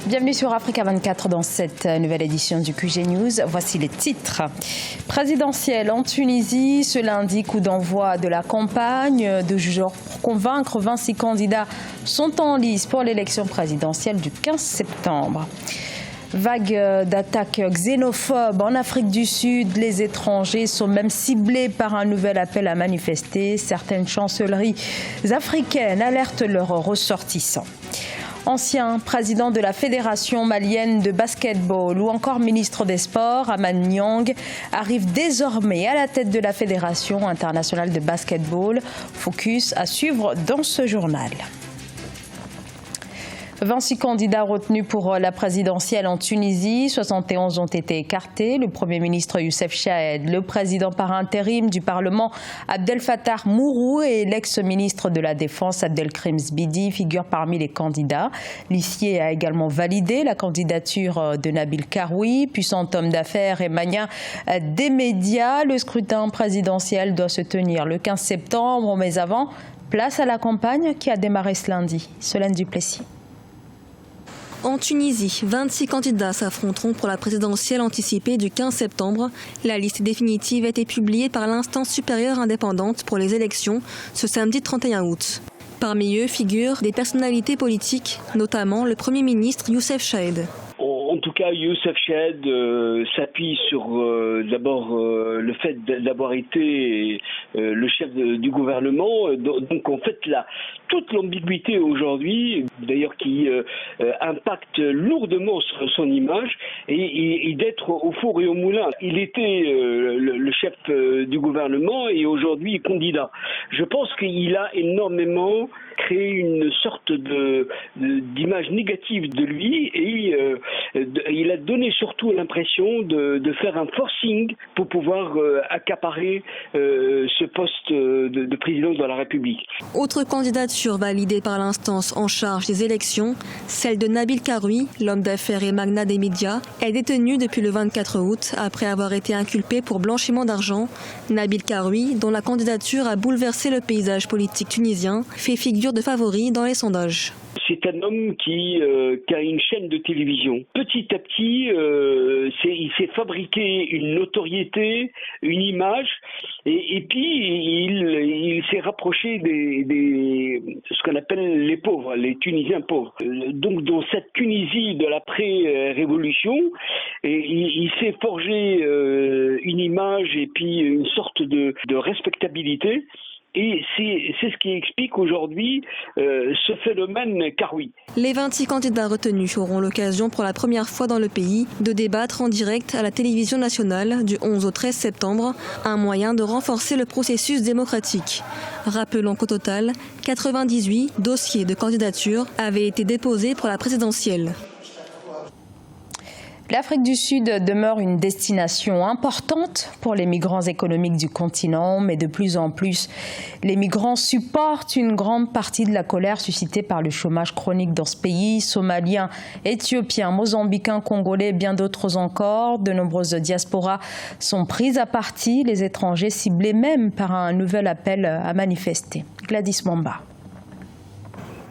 Bienvenue sur Africa 24 dans cette nouvelle édition du QG News. Voici les titres. Présidentielle en Tunisie, ce lundi, coup d'envoi de la campagne de jour pour convaincre. 26 candidats sont en lice pour l'élection présidentielle du 15 septembre. Vague d'attaques xénophobes en Afrique du Sud. Les étrangers sont même ciblés par un nouvel appel à manifester. Certaines chancelleries africaines alertent leurs ressortissants. Ancien président de la Fédération malienne de basketball ou encore ministre des Sports, Amad Niang, arrive désormais à la tête de la Fédération internationale de basketball. Focus à suivre dans ce journal. 26 candidats retenus pour la présidentielle en Tunisie, 71 ont été écartés. Le Premier ministre Youssef Chahed, le président par intérim du Parlement Abdel Fattah Mourou et l'ex-ministre de la Défense Abdelkrim Zbidi figurent parmi les candidats. L'huissier a également validé la candidature de Nabil Karoui, puissant homme d'affaires et magnat des médias. Le scrutin présidentiel doit se tenir le 15 septembre, mais avant, place à la campagne qui a démarré ce lundi. Solène Duplessis. En Tunisie, 26 candidats s'affronteront pour la présidentielle anticipée du 15 septembre. La liste définitive a été publiée par l'instance supérieure indépendante pour les élections ce samedi 31 août. Parmi eux figurent des personnalités politiques, notamment le Premier ministre Youssef Chahed. En tout cas, Youssef Chahed s'appuie sur d'abord le fait d'avoir été le chef du gouvernement. Donc en fait, toute l'ambiguïté aujourd'hui, d'ailleurs qui impacte lourdement son image, et d'être au four et au moulin. Il était le chef du gouvernement et aujourd'hui candidat. Je pense qu'il a énormément créé une sorte d'image négative de lui et il a donné surtout l'impression de faire un forcing pour pouvoir accaparer ce poste de président de la République. Autre candidature validée par l'instance en charge des élections, celle de Nabil Karoui, l'homme d'affaires et magnat des médias, est détenu depuis le 24 août après avoir été inculpé pour blanchiment d'argent. Nabil Karoui, dont la candidature a bouleversé le paysage politique tunisien, fait figure de favori dans les sondages. C'est un homme qui a une chaîne de télévision. Petit à petit, il s'est fabriqué une notoriété, une image, et puis il s'est rapproché ce qu'on appelle les pauvres, les Tunisiens pauvres. Donc dans cette Tunisie de l'après-révolution, il s'est forgé une image et puis une sorte de respectabilité. Et c'est ce qui explique aujourd'hui ce phénomène Karoui. Les 26 candidats retenus auront l'occasion pour la première fois dans le pays de débattre en direct à la télévision nationale du 11 au 13 septembre, un moyen de renforcer le processus démocratique. Rappelons qu'au total, 98 dossiers de candidature avaient été déposés pour la présidentielle. L'Afrique du Sud demeure une destination importante pour les migrants économiques du continent, mais de plus en plus, les migrants supportent une grande partie de la colère suscitée par le chômage chronique dans ce pays. Somaliens, Éthiopiens, Mozambicains, Congolais et bien d'autres encore. De nombreuses diasporas sont prises à partie, les étrangers ciblés même par un nouvel appel à manifester. Gladys Mamba.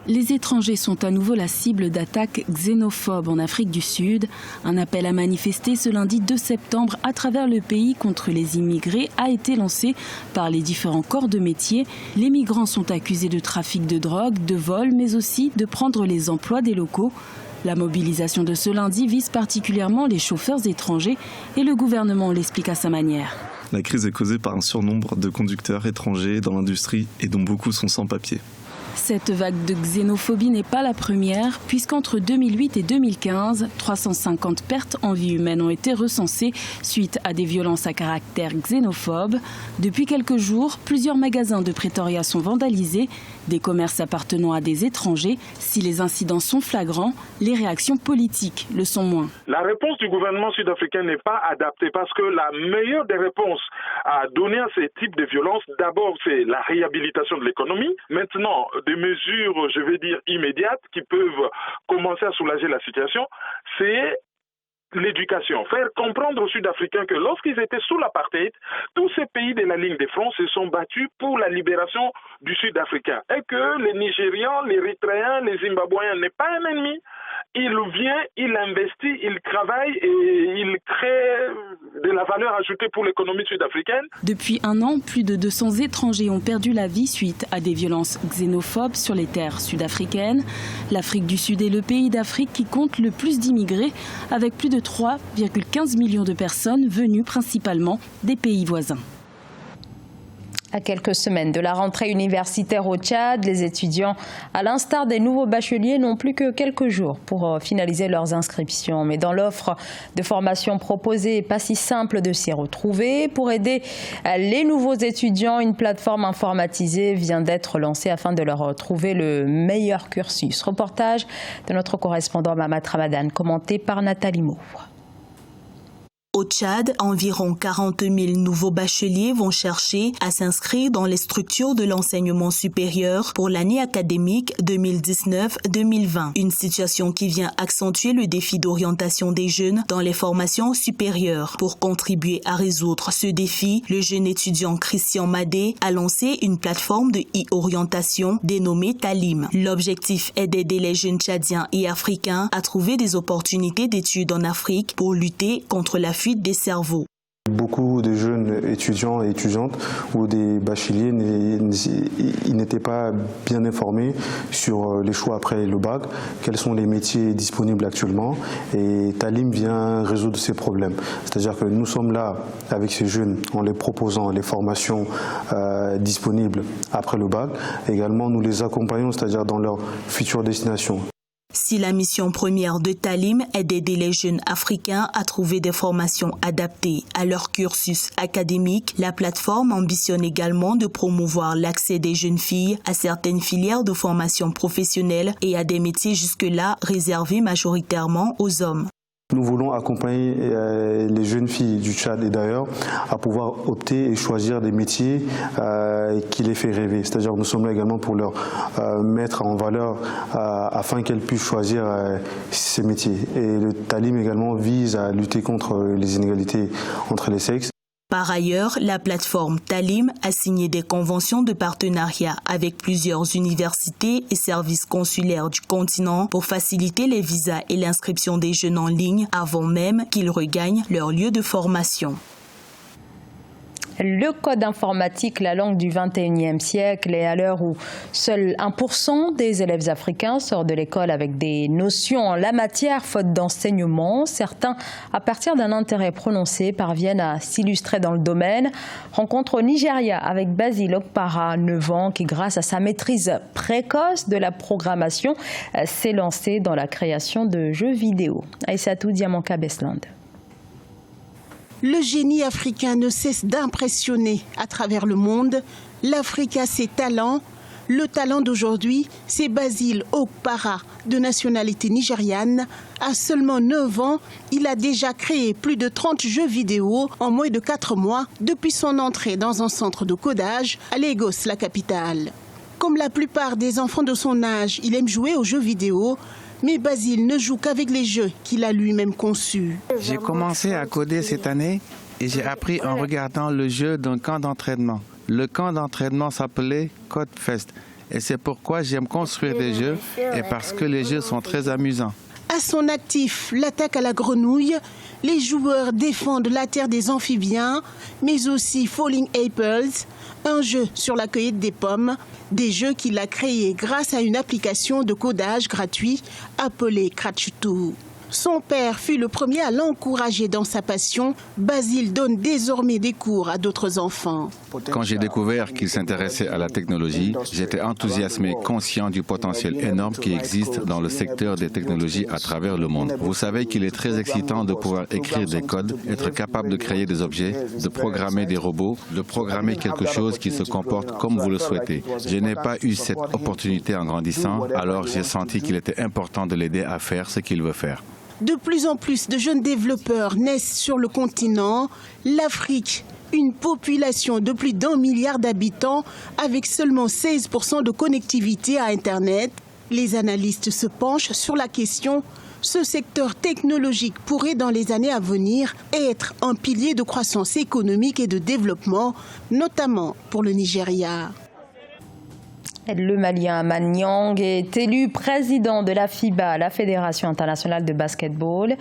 Les étrangers sont à nouveau la cible d'attaques xénophobes en Afrique du Sud. Un appel à manifester ce lundi 2 septembre à travers le pays contre les immigrés a été lancé par les différents corps de métier. Les migrants sont accusés de trafic de drogue, de vol, mais aussi de prendre les emplois des locaux. La mobilisation de ce lundi vise particulièrement les chauffeurs étrangers et le gouvernement l'explique à sa manière. La crise est causée par un surnombre de conducteurs étrangers dans l'industrie et dont beaucoup sont sans papier. Cette vague de xénophobie n'est pas la première, puisqu'entre 2008 et 2015, 350 pertes en vie humaine ont été recensées suite à des violences à caractère xénophobe. Depuis quelques jours, plusieurs magasins de Pretoria sont vandalisés, des commerces appartenant à des étrangers. Si les incidents sont flagrants, les réactions politiques le sont moins. La réponse du gouvernement sud-africain n'est pas adaptée parce que la meilleure des réponses à donner à ces types de violences, d'abord c'est la réhabilitation de l'économie. Maintenant, des mesures, je vais dire, immédiates qui peuvent commencer à soulager la situation, c'est l'éducation, faire comprendre aux Sud-Africains que lorsqu'ils étaient sous l'apartheid, tous ces pays de la ligne de front se sont battus pour la libération du Sud-Africain et que les Nigérians, les Érythréens, les Zimbabwéens n'est pas un ennemi. Il vient, il investit, il travaille et il crée de la valeur ajoutée pour l'économie sud-africaine. Depuis un an, plus de 200 étrangers ont perdu la vie suite à des violences xénophobes sur les terres sud-africaines. L'Afrique du Sud est le pays d'Afrique qui compte le plus d'immigrés, avec plus de 3,15 millions de personnes venues principalement des pays voisins. À quelques semaines de la rentrée universitaire au Tchad, les étudiants, à l'instar des nouveaux bacheliers, n'ont plus que quelques jours pour finaliser leurs inscriptions. Mais dans l'offre de formation proposée, pas si simple de s'y retrouver. Pour aider les nouveaux étudiants, une plateforme informatisée vient d'être lancée afin de leur trouver le meilleur cursus. Reportage de notre correspondant Mamat Ramadan, commenté par Nathalie Mou. Au Tchad, environ 40 000 nouveaux bacheliers vont chercher à s'inscrire dans les structures de l'enseignement supérieur pour l'année académique 2019-2020. Une situation qui vient accentuer le défi d'orientation des jeunes dans les formations supérieures. Pour contribuer à résoudre ce défi, le jeune étudiant Christian Madé a lancé une plateforme de e-orientation dénommée Talim. L'objectif est d'aider les jeunes tchadiens et africains à trouver des opportunités d'études en Afrique pour lutter contre la fuite des cerveaux. Beaucoup de jeunes étudiants et étudiantes ou des bacheliers n'étaient pas bien informés sur les choix après le bac, quels sont les métiers disponibles actuellement, et Talim vient résoudre ces problèmes. C'est-à-dire que nous sommes là avec ces jeunes en les proposant les formations disponibles après le bac. Également, nous les accompagnons, c'est-à-dire dans leur future destination. Si la mission première de Talim est d'aider les jeunes africains à trouver des formations adaptées à leur cursus académique, la plateforme ambitionne également de promouvoir l'accès des jeunes filles à certaines filières de formation professionnelle et à des métiers jusque-là réservés majoritairement aux hommes. Nous voulons accompagner les jeunes filles du Tchad et d'ailleurs à pouvoir opter et choisir des métiers qui les fait rêver. C'est-à-dire que nous sommes là également pour leur mettre en valeur afin qu'elles puissent choisir ces métiers. Et le Talim également vise à lutter contre les inégalités entre les sexes. Par ailleurs, la plateforme Talim a signé des conventions de partenariat avec plusieurs universités et services consulaires du continent pour faciliter les visas et l'inscription des jeunes en ligne avant même qu'ils regagnent leur lieu de formation. Le code informatique, la langue du 21e siècle, et à l'heure où seul 1% des élèves africains sortent de l'école avec des notions en la matière, faute d'enseignement, certains, à partir d'un intérêt prononcé, parviennent à s'illustrer dans le domaine. Rencontre au Nigeria avec Basile Okpara, 9 ans, qui grâce à sa maîtrise précoce de la programmation, s'est lancé dans la création de jeux vidéo. Aïssatou Diamanka Besland. Le génie africain ne cesse d'impressionner à travers le monde. L'Afrique a ses talents. Le talent d'aujourd'hui, c'est Basile Okpara, de nationalité nigériane. À seulement 9 ans, il a déjà créé plus de 30 jeux vidéo en moins de 4 mois depuis son entrée dans un centre de codage à Lagos, la capitale. Comme la plupart des enfants de son âge, il aime jouer aux jeux vidéo. Mais Basile ne joue qu'avec les jeux qu'il a lui-même conçus. J'ai commencé à coder cette année et j'ai appris en regardant le jeu d'un camp d'entraînement. Le camp d'entraînement s'appelait Codefest et c'est pourquoi j'aime construire des jeux et parce que les jeux sont très amusants. À son actif, l'attaque à la grenouille, les joueurs défendent la terre des amphibiens, mais aussi Falling Apples, un jeu sur la cueillette des pommes, des jeux qu'il a créés grâce à une application de codage gratuit appelée Cratchito. Son père fut le premier à l'encourager dans sa passion. Basile donne désormais des cours à d'autres enfants. Quand j'ai découvert qu'il s'intéressait à la technologie, j'étais enthousiasmé, conscient du potentiel énorme qui existe dans le secteur des technologies à travers le monde. Vous savez qu'il est très excitant de pouvoir écrire des codes, être capable de créer des objets, de programmer des robots, de programmer quelque chose qui se comporte comme vous le souhaitez. Je n'ai pas eu cette opportunité en grandissant, alors j'ai senti qu'il était important de l'aider à faire ce qu'il veut faire. De plus en plus de jeunes développeurs naissent sur le continent. L'Afrique, une population de plus d'1 milliard d'habitants avec seulement 16% de connectivité à Internet. Les analystes se penchent sur la question Ce secteur technologique pourrait dans les années à venir être un pilier de croissance économique et de développement, notamment pour le Nigeria. Le Malien Amane Niang est élu président de la FIBA, la Fédération internationale de basketball.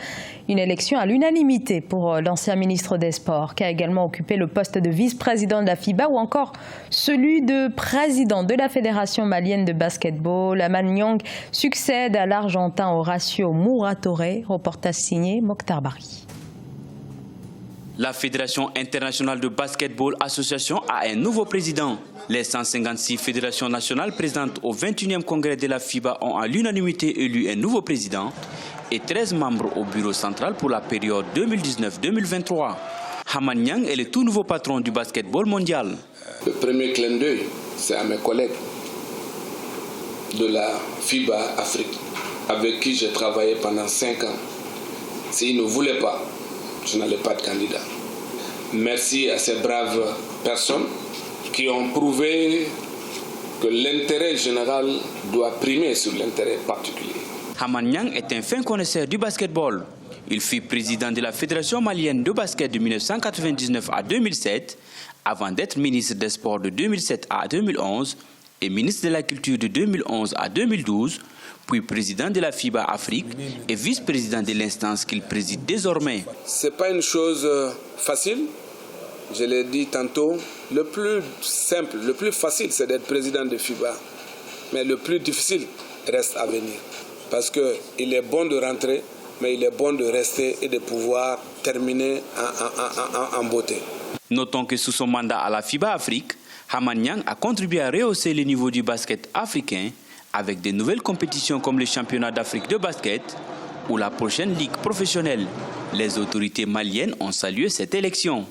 Une élection à l'unanimité pour l'ancien ministre des Sports, qui a également occupé le poste de vice-président de la FIBA ou encore celui de président de la Fédération malienne de basketball. Amane Niang succède à l'Argentin Horacio Muratore. Reportage signé Mokhtar Bari. La Fédération internationale de basketball association a un nouveau président. Les 156 fédérations nationales présentes au 21e congrès de la FIBA ont à l'unanimité élu un nouveau président et 13 membres au bureau central pour la période 2019-2023. Amane Niang est le tout nouveau patron du basketball mondial. Le premier clin d'œil, c'est à mes collègues de la FIBA Afrique, avec qui j'ai travaillé pendant 5 ans. S'ils ne voulaient pas, je n'allais pas de candidat. Merci à ces braves personnes qui ont prouvé que l'intérêt général doit primer sur l'intérêt particulier. Amane Niang est un fin connaisseur du basketball. Il fut président de la Fédération malienne de basket de 1999 à 2007, avant d'être ministre des Sports de 2007 à 2011 et ministre de la Culture de 2011 à 2012, puis président de la FIBA Afrique et vice-président de l'instance qu'il préside désormais. Ce n'est pas une chose facile, je l'ai dit tantôt. Le plus simple, le plus facile, c'est d'être président de FIBA. Mais le plus difficile reste à venir. Parce qu'il est bon de rentrer, mais il est bon de rester et de pouvoir terminer en beauté. Notons que sous son mandat à la FIBA Afrique, Amane Niang a contribué à rehausser le niveau du basket africain avec de nouvelles compétitions comme le championnat d'Afrique de basket ou la prochaine ligue professionnelle. Les autorités maliennes ont salué cette élection.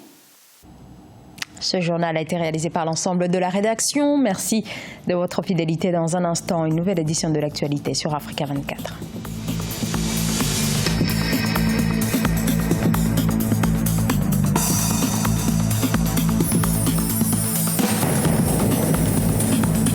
Ce journal a été réalisé par l'ensemble de la rédaction. Merci de votre fidélité. Dans un instant, une nouvelle édition de l'actualité sur Africa 24.